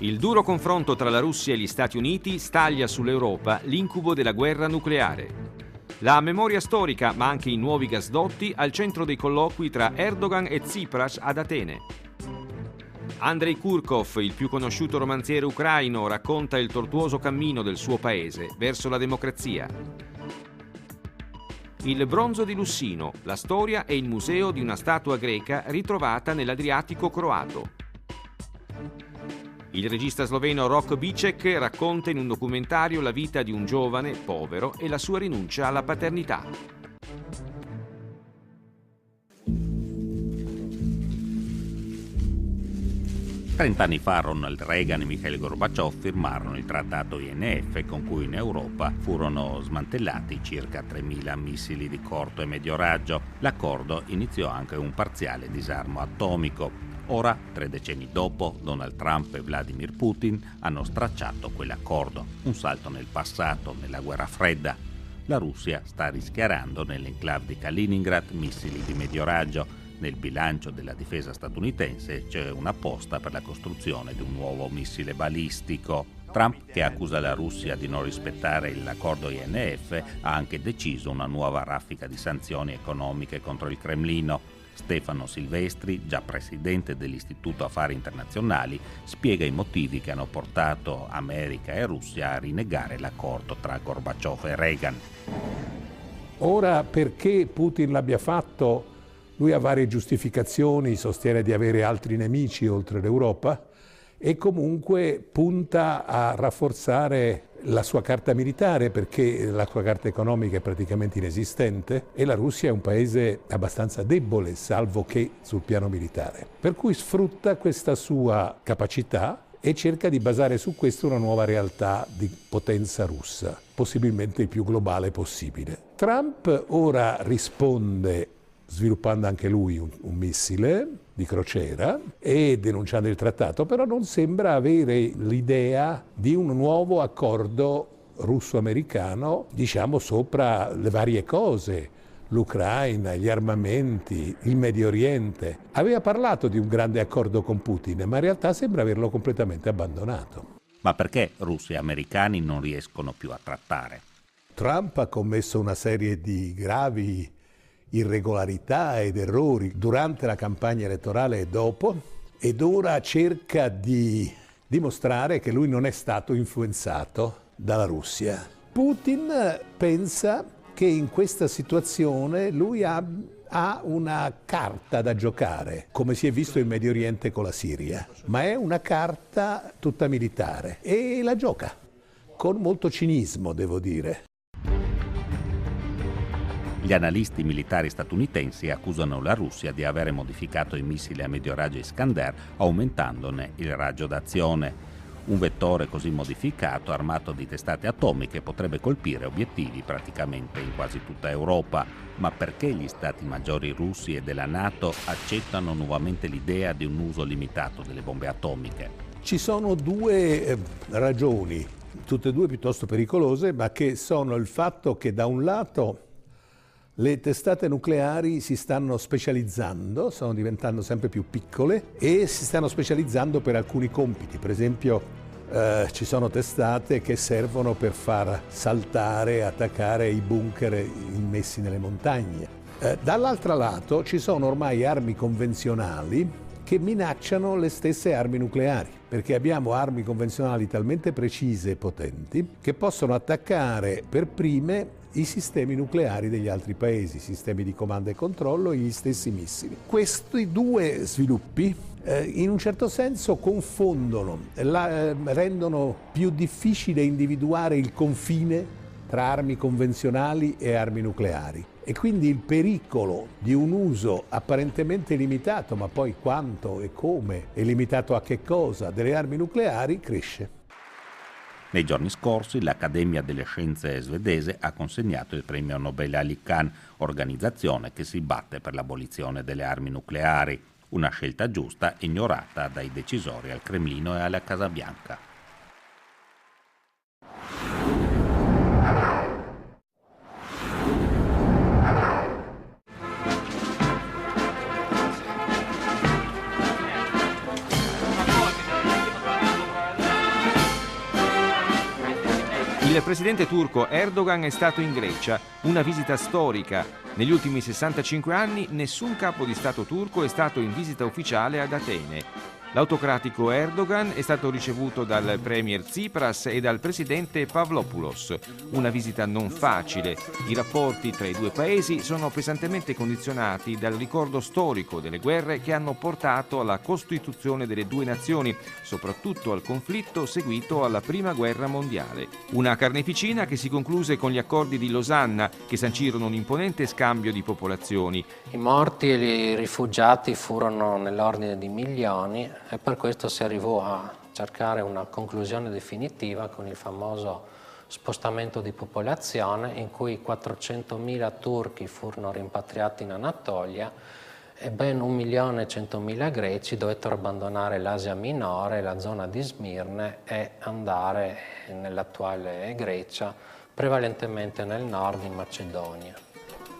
Il duro confronto tra la Russia e gli Stati Uniti staglia sull'Europa l'incubo della guerra nucleare. La memoria storica, ma anche i nuovi gasdotti, al centro dei colloqui tra Erdogan e Tsipras ad Atene. Andrei Kurkov, il più conosciuto romanziere ucraino, racconta il tortuoso cammino del suo paese verso la democrazia. Il bronzo di Lussino, la storia e il museo di una statua greca ritrovata nell'Adriatico croato. Il regista sloveno Rok Bicek racconta in un documentario la vita di un giovane povero e la sua rinuncia alla paternità. 30 anni fa Ronald Reagan e Mikhail Gorbaciov firmarono il trattato INF con cui in Europa furono smantellati circa 3.000 missili di corto e medio raggio. L'accordo iniziò anche un parziale disarmo atomico. Ora, 3 decenni dopo, Donald Trump e Vladimir Putin hanno stracciato quell'accordo. Un salto nel passato, nella guerra fredda. La Russia sta rischiarando nell'enclave di Kaliningrad missili di medio raggio. Nel bilancio della difesa statunitense c'è una posta per la costruzione di un nuovo missile balistico. Trump, che accusa la Russia di non rispettare l'accordo INF, ha anche deciso una nuova raffica di sanzioni economiche contro il Cremlino. Stefano Silvestri, già presidente dell'Istituto Affari Internazionali, spiega i motivi che hanno portato America e Russia a rinnegare l'accordo tra Gorbaciov e Reagan. Ora, perché Putin l'abbia fatto? Lui ha varie giustificazioni, sostiene di avere altri nemici oltre l'Europa e comunque punta a rafforzare la sua carta militare perché la sua carta economica è praticamente inesistente e la Russia è un paese abbastanza debole, salvo che sul piano militare. Per cui sfrutta questa sua capacità e cerca di basare su questo una nuova realtà di potenza russa, possibilmente il più globale possibile. Trump ora risponde sviluppando anche lui un missile di crociera e denunciando il trattato, però non sembra avere l'idea di un nuovo accordo russo-americano, diciamo, sopra le varie cose, l'Ucraina, gli armamenti, il Medio Oriente. Aveva parlato di un grande accordo con Putin, ma in realtà sembra averlo completamente abbandonato. Ma perché russi e americani non riescono più a trattare? Trump ha commesso una serie di gravi irregolarità ed errori durante la campagna elettorale e dopo, ed ora cerca di dimostrare che lui non è stato influenzato dalla Russia. Putin pensa che in questa situazione lui ha una carta da giocare, come si è visto in Medio Oriente con la Siria, ma è una carta tutta militare e la gioca con molto cinismo, devo dire. Gli analisti militari statunitensi accusano la Russia di avere modificato i missili a medio raggio Iskander aumentandone il raggio d'azione. Un vettore così modificato, armato di testate atomiche, potrebbe colpire obiettivi praticamente in quasi tutta Europa. Ma perché gli stati maggiori russi e della NATO accettano nuovamente l'idea di un uso limitato delle bombe atomiche? Ci sono due ragioni, tutte e due piuttosto pericolose, ma che sono il fatto che da un lato le testate nucleari si stanno specializzando, stanno diventando sempre più piccole e si stanno specializzando per alcuni compiti. Per esempio ci sono testate che servono per far saltare e attaccare i bunker immessi nelle montagne. Dall'altro lato ci sono ormai armi convenzionali che minacciano le stesse armi nucleari, perché abbiamo armi convenzionali talmente precise e potenti che possono attaccare per prime i sistemi nucleari degli altri paesi, i sistemi di comando e controllo e gli stessi missili. Questi due sviluppi in un certo senso confondono, rendono più difficile individuare il confine tra armi convenzionali e armi nucleari. E quindi il pericolo di un uso apparentemente limitato, ma poi quanto e come e limitato a che cosa, delle armi nucleari cresce. Nei giorni scorsi l'Accademia delle Scienze svedese ha consegnato il premio Nobel Ali Khan, organizzazione che si batte per l'abolizione delle armi nucleari, una scelta giusta ignorata dai decisori al Cremlino e alla Casa Bianca. Il presidente turco Erdogan è stato in Grecia, una visita storica. Negli ultimi 65 anni nessun capo di Stato turco è stato in visita ufficiale ad Atene. L'autocratico Erdogan è stato ricevuto dal premier Tsipras e dal presidente Pavlopoulos. Una visita non facile. I rapporti tra i due paesi sono pesantemente condizionati dal ricordo storico delle guerre che hanno portato alla costituzione delle due nazioni, soprattutto al conflitto seguito alla Prima Guerra Mondiale. Una carneficina che si concluse con gli accordi di Losanna, che sancirono un imponente scambio di popolazioni. I morti e i rifugiati furono nell'ordine di milioni, e per questo si arrivò a cercare una conclusione definitiva con il famoso spostamento di popolazione, in cui 400.000 turchi furono rimpatriati in Anatolia e ben 1.100.000 greci dovettero abbandonare l'Asia Minore, la zona di Smirne, e andare nell'attuale Grecia, prevalentemente nel nord, in Macedonia.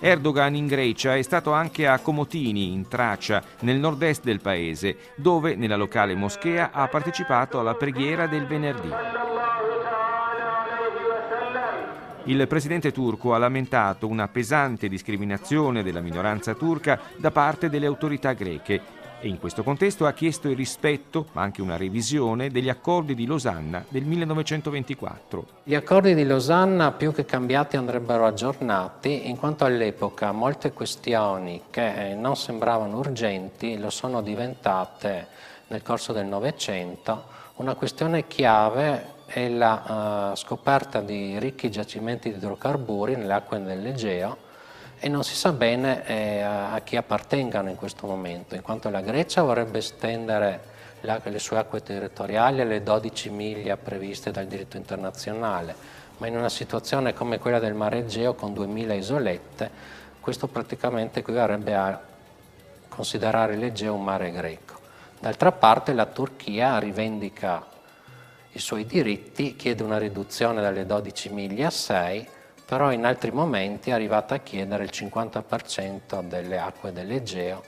Erdogan in Grecia è stato anche a Komotini, in Tracia, nel nord-est del paese, dove nella locale moschea ha partecipato alla preghiera del venerdì. Il presidente turco ha lamentato una pesante discriminazione della minoranza turca da parte delle autorità greche e in questo contesto ha chiesto il rispetto, ma anche una revisione, degli accordi di Losanna del 1924. Gli accordi di Losanna, più che cambiati, andrebbero aggiornati, in quanto all'epoca molte questioni che non sembravano urgenti lo sono diventate nel corso del Novecento. Una questione chiave è la scoperta di ricchi giacimenti di idrocarburi nelle acque dell'Egeo, e non si sa bene a chi appartengano in questo momento, in quanto la Grecia vorrebbe estendere le sue acque territoriali alle 12 miglia previste dal diritto internazionale, ma in una situazione come quella del Mar Egeo con 2000 isolette, questo praticamente equivarrebbe a considerare l'Egeo un mare greco. D'altra parte la Turchia rivendica i suoi diritti, chiede una riduzione dalle 12 miglia a 6, però in altri momenti è arrivata a chiedere il 50% delle acque dell'Egeo,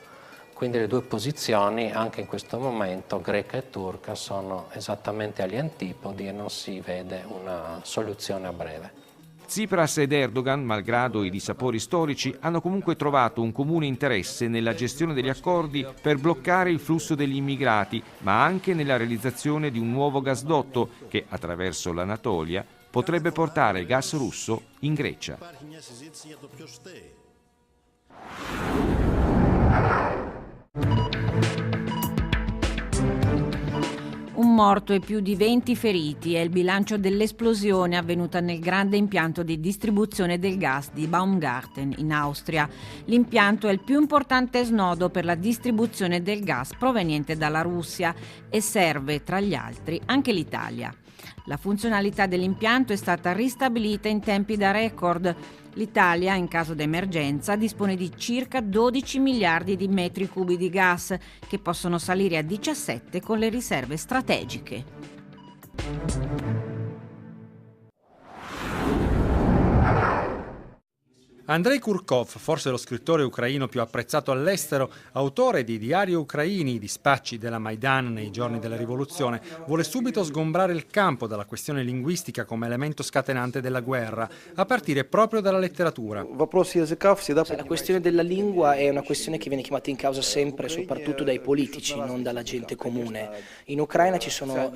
quindi le due posizioni, anche in questo momento, greca e turca, sono esattamente agli antipodi e non si vede una soluzione a breve. Tsipras ed Erdogan, malgrado i dissapori storici, hanno comunque trovato un comune interesse nella gestione degli accordi per bloccare il flusso degli immigrati, ma anche nella realizzazione di un nuovo gasdotto che, attraverso l'Anatolia, potrebbe portare gas russo in Grecia. Un morto e più di 20 feriti è il bilancio dell'esplosione avvenuta nel grande impianto di distribuzione del gas di Baumgarten in Austria. L'impianto è il più importante snodo per la distribuzione del gas proveniente dalla Russia e serve, tra gli altri, anche l'Italia. La funzionalità dell'impianto è stata ristabilita in tempi da record. L'Italia, in caso di emergenza, dispone di circa 12 miliardi di metri cubi di gas, che possono salire a 17 con le riserve strategiche. Andrei Kurkov, forse lo scrittore ucraino più apprezzato all'estero, autore di Diari ucraini, dispacci della Maidan nei giorni della rivoluzione, vuole subito sgombrare il campo dalla questione linguistica come elemento scatenante della guerra, a partire proprio dalla letteratura. La questione della lingua è una questione che viene chiamata in causa sempre, soprattutto dai politici, non dalla gente comune. In Ucraina ci sono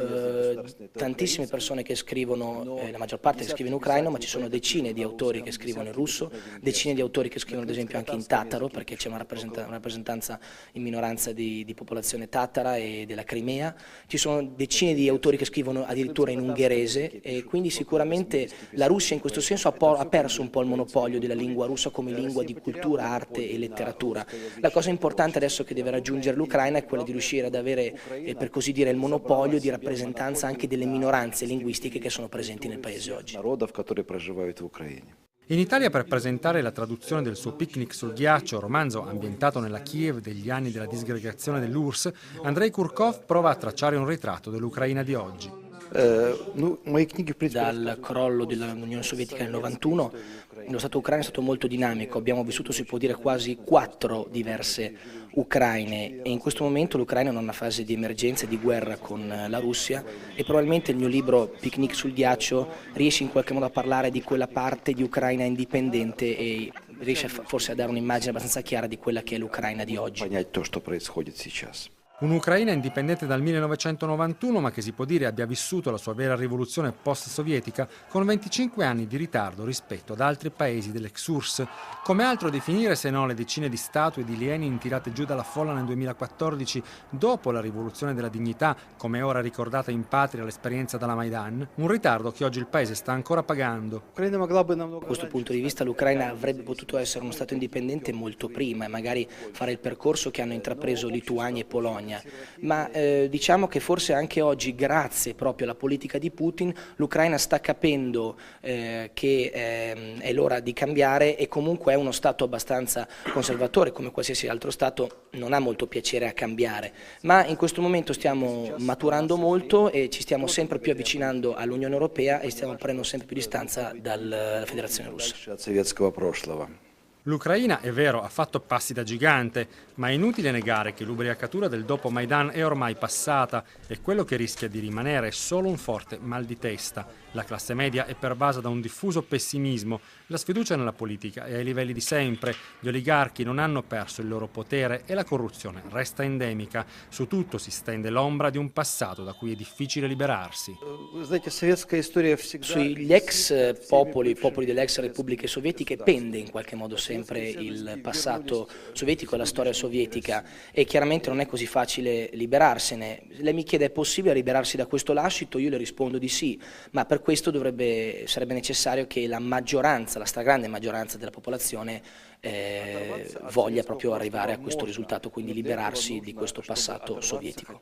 tantissime persone che scrivono, la maggior parte che scrive in ucraino, ma ci sono decine di autori che scrivono in russo, decine di autori che scrivono ad esempio anche in tataro, perché c'è una rappresentanza in minoranza di popolazione tatara e della Crimea, ci sono decine di autori che scrivono addirittura in ungherese, e quindi sicuramente la Russia in questo senso ha perso un po' il monopolio della lingua russa come lingua di cultura, arte e letteratura. La cosa importante adesso che deve raggiungere l'Ucraina è quella di riuscire ad avere, per così dire, il monopolio di rappresentanza anche delle minoranze linguistiche che sono presenti nel paese oggi. In Italia, per presentare la traduzione del suo Picnic sul ghiaccio, romanzo ambientato nella Kiev degli anni della disgregazione dell'URSS, Andrei Kurkov prova a tracciare un ritratto dell'Ucraina di oggi. Dal crollo dell'Unione Sovietica nel 91 Lo Stato ucraino è stato molto dinamico, abbiamo vissuto, si può dire, quasi 4 diverse Ucraine e in questo momento l'Ucraina è in una fase di emergenza e di guerra con la Russia e probabilmente il mio libro Picnic sul ghiaccio riesce in qualche modo a parlare di quella parte di Ucraina indipendente e riesce forse a dare un'immagine abbastanza chiara di quella che è l'Ucraina di oggi. Un'Ucraina indipendente dal 1991 ma che si può dire abbia vissuto la sua vera rivoluzione post-sovietica con 25 anni di ritardo rispetto ad altri paesi dell'ex URSS. Come altro definire se no le decine di statue di Lenin tirate giù dalla folla nel 2014 dopo la rivoluzione della dignità, come ora ricordata in patria l'esperienza dalla Maidan? Un ritardo che oggi il paese sta ancora pagando. Da questo punto di vista l'Ucraina avrebbe potuto essere uno Stato indipendente molto prima e magari fare il percorso che hanno intrapreso Lituania e Polonia. Ma diciamo che forse anche oggi, grazie proprio alla politica di Putin, l'Ucraina sta capendo che è l'ora di cambiare e comunque è uno Stato abbastanza conservatore, come qualsiasi altro Stato non ha molto piacere a cambiare. Ma in questo momento stiamo maturando molto e ci stiamo sempre più avvicinando all'Unione Europea e stiamo prendendo sempre più distanza dalla Federazione Russa. L'Ucraina, è vero, ha fatto passi da gigante, ma è inutile negare che l'ubriacatura del dopo Maidan è ormai passata e quello che rischia di rimanere è solo un forte mal di testa. La classe media è pervasa da un diffuso pessimismo, la sfiducia nella politica è ai livelli di sempre, gli oligarchi non hanno perso il loro potere e la corruzione resta endemica. Su tutto si stende l'ombra di un passato da cui è difficile liberarsi. Sugli ex popoli delle ex repubbliche sovietiche pende in qualche modo sempre il passato sovietico e la storia sovietica e chiaramente non è così facile liberarsene. Lei mi chiede: è possibile liberarsi da questo lascito? Io le rispondo di sì, ma per questo sarebbe necessario che la maggioranza, la stragrande maggioranza della popolazione voglia proprio arrivare a questo risultato, quindi liberarsi di questo passato sovietico.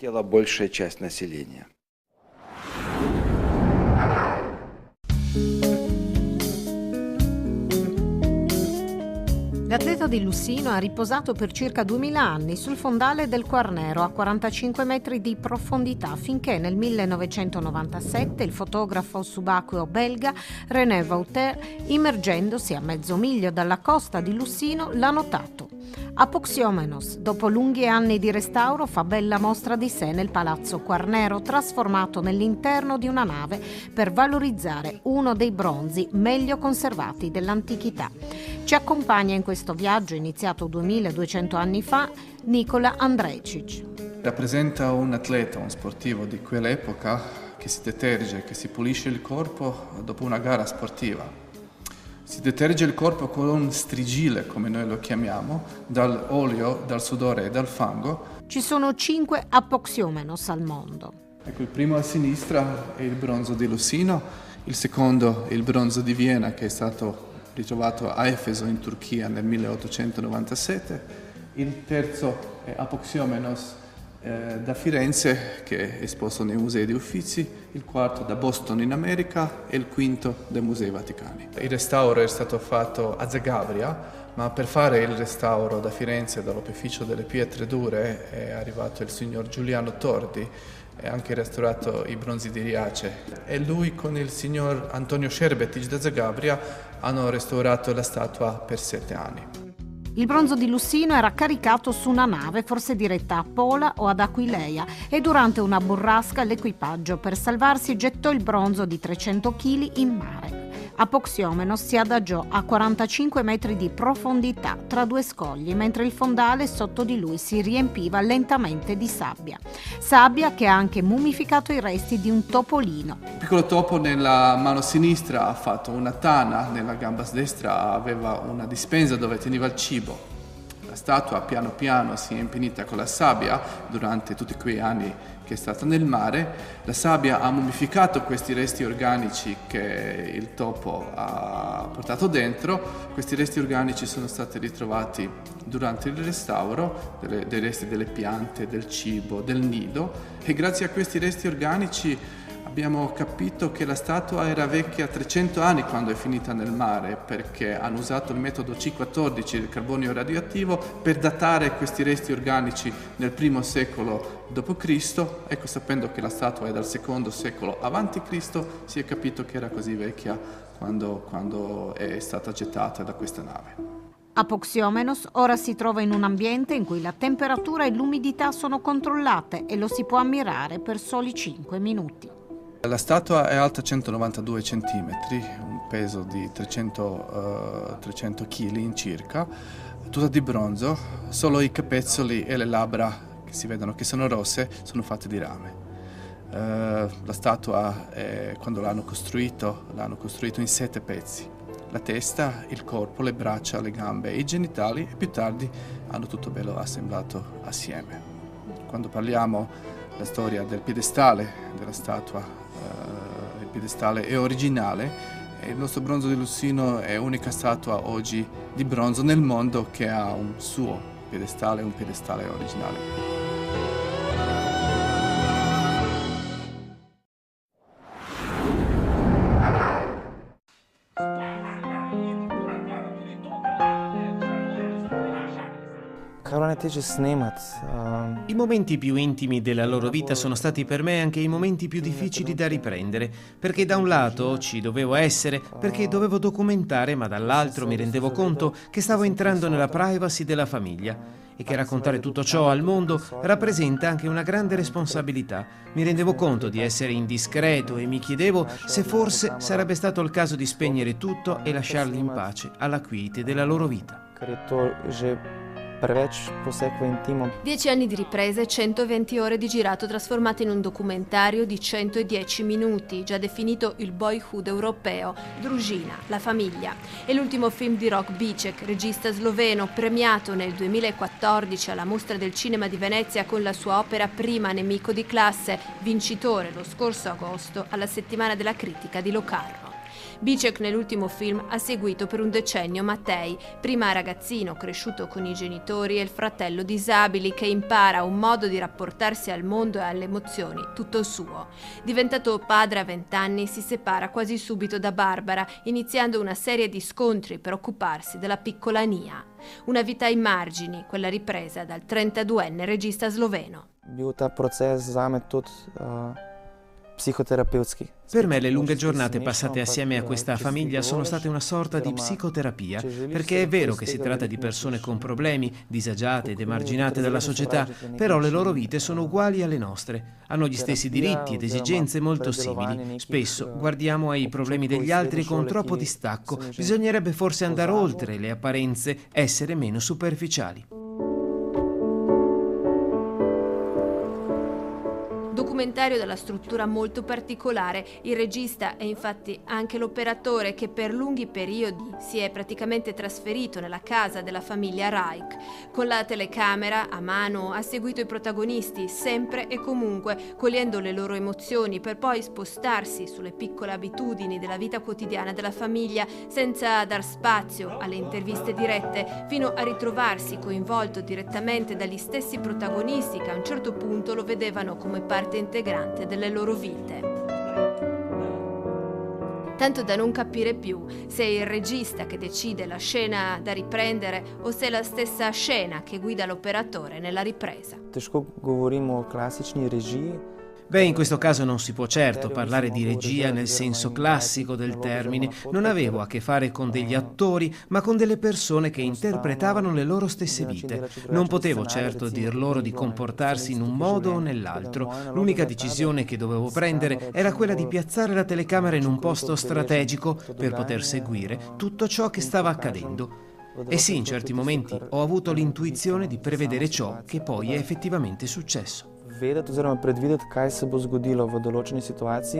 L'atleta di Lussino ha riposato per circa 2000 anni sul fondale del Quarnero a 45 metri di profondità finché nel 1997 il fotografo subacqueo belga René Wouter, immergendosi a mezzo miglio dalla costa di Lussino, l'ha notato. Apoxiomenos, dopo lunghi anni di restauro, fa bella mostra di sé nel palazzo Quarnero, trasformato nell'interno di una nave per valorizzare uno dei bronzi meglio conservati dell'antichità. Ci accompagna in questo viaggio iniziato 2200 anni fa Nikola Andrejcic. Rappresenta un atleta, un sportivo di quell'epoca che si deterge, che si pulisce il corpo dopo una gara sportiva. Si deterge il corpo con un strigile, come noi lo chiamiamo, dall'olio, dal sudore e dal fango. Ci sono 5 apoxiomenos al mondo. Ecco, il primo a sinistra è il bronzo di Lussino, il secondo è il bronzo di Vienna che è stato ritrovato a Efeso in Turchia nel 1897, il terzo è Apoxiomenos da Firenze che è esposto nei Musei di Uffizi, il quarto da Boston in America e il quinto dai Musei Vaticani. Il restauro è stato fatto a Zagabria, ma per fare il restauro da Firenze dall'Opificio delle Pietre Dure è arrivato il signor Giuliano Tordi e anche restaurato i bronzi di Riace e lui con il signor Antonio Scerbetic da Zagabria hanno restaurato la statua per 7 anni. Il bronzo di Lussino era caricato su una nave, forse diretta a Pola o ad Aquileia, e durante una burrasca l'equipaggio, per salvarsi, gettò il bronzo di 300 kg in mare. Apoxiomenos si adagiò a 45 metri di profondità tra 2 scogli, mentre il fondale sotto di lui si riempiva lentamente di sabbia. Sabbia che ha anche mummificato i resti di un topolino. Il piccolo topo nella mano sinistra ha fatto una tana, nella gamba destra aveva una dispensa dove teneva il cibo. La statua piano piano si è impennita con la sabbia durante tutti quei anni che è stata nel mare. La sabbia ha mummificato questi resti organici che il topo ha portato dentro. Questi resti organici sono stati ritrovati durante il restauro, dei resti delle piante, del cibo, del nido, e grazie a questi resti organici abbiamo capito che la statua era vecchia 300 anni quando è finita nel mare, perché hanno usato il metodo C14, il carbonio radioattivo, per datare questi resti organici nel I secolo d.C. Ecco, sapendo che la statua è dal II secolo a.C., si è capito che era così vecchia quando è stata gettata da questa nave. Apoxiomenos ora si trova in un ambiente in cui la temperatura e l'umidità sono controllate e lo si può ammirare per soli 5 minuti. La statua è alta 192 cm, un peso di 300 kg circa, tutta di bronzo, solo i capezzoli e le labbra che si vedono che sono rosse sono fatte di rame. La statua, quando l'hanno costruito in 7 pezzi. La testa, il corpo, le braccia, le gambe e i genitali e più tardi hanno tutto bello assemblato assieme. Quando parliamo della storia del piedestale della statua, il piedestale è originale e il nostro bronzo di Lussino è l'unica statua oggi di bronzo nel mondo che ha un suo piedestale, un piedestale originale. I momenti più intimi della loro vita sono stati per me anche i momenti più difficili da riprendere, perché da un lato ci dovevo essere, perché dovevo documentare, ma dall'altro mi rendevo conto che stavo entrando nella privacy della famiglia e che raccontare tutto ciò al mondo rappresenta anche una grande responsabilità. Mi rendevo conto di essere indiscreto e mi chiedevo se forse sarebbe stato il caso di spegnere tutto e lasciarli in pace alla quiete della loro vita. 10 anni di riprese e 120 ore di girato trasformate in un documentario di 110 minuti, già definito il boyhood europeo, Družina, la famiglia. È l'ultimo film di Rok Bicek, regista sloveno, premiato nel 2014 alla Mostra del Cinema di Venezia con la sua opera prima Nemico di classe, vincitore lo scorso agosto alla Settimana della Critica di Locarno. Bicek nell'ultimo film ha seguito per un decennio Matej, prima ragazzino cresciuto con i genitori e il fratello disabili che impara un modo di rapportarsi al mondo e alle emozioni tutto suo. Diventato padre a 20 anni si separa quasi subito da Barbara, iniziando una serie di scontri per occuparsi della piccola Nia. Una vita ai margini, quella ripresa dal 32enne regista sloveno. Per me le lunghe giornate passate assieme a questa famiglia sono state una sorta di psicoterapia, perché è vero che si tratta di persone con problemi, disagiate ed emarginate dalla società, però le loro vite sono uguali alle nostre, hanno gli stessi diritti ed esigenze molto simili. Spesso guardiamo ai problemi degli altri con troppo distacco, bisognerebbe forse andare oltre le apparenze, essere meno superficiali. Documentario dalla struttura molto particolare, il regista è infatti anche l'operatore che per lunghi periodi si è praticamente trasferito nella casa della famiglia Reich. Con la telecamera a mano ha seguito i protagonisti sempre e comunque, cogliendo le loro emozioni per poi spostarsi sulle piccole abitudini della vita quotidiana della famiglia senza dar spazio alle interviste dirette, fino a ritrovarsi coinvolto direttamente dagli stessi protagonisti che a un certo punto lo vedevano come parte integrante delle loro vite. Tanto da non capire più se è il regista che decide la scena da riprendere o se è la stessa scena che guida l'operatore nella ripresa. Beh, in questo caso non si può certo parlare di regia nel senso classico del termine. Non avevo a che fare con degli attori, ma con delle persone che interpretavano le loro stesse vite. Non potevo certo dir loro di comportarsi in un modo o nell'altro. L'unica decisione che dovevo prendere era quella di piazzare la telecamera in un posto strategico per poter seguire tutto ciò che stava accadendo. E sì, in certi momenti ho avuto l'intuizione di prevedere ciò che poi è effettivamente successo.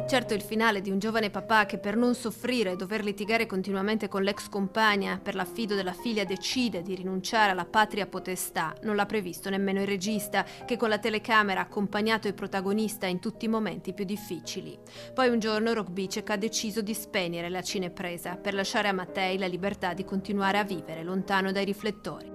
Certo, il finale di un giovane papà che per non soffrire e dover litigare continuamente con l'ex compagna per l'affido della figlia decide di rinunciare alla patria potestà non l'ha previsto nemmeno il regista, che con la telecamera ha accompagnato il protagonista in tutti i momenti più difficili. Poi un giorno Rok Bicek ha deciso di spegnere la cinepresa per lasciare a Matej la libertà di continuare a vivere lontano dai riflettori.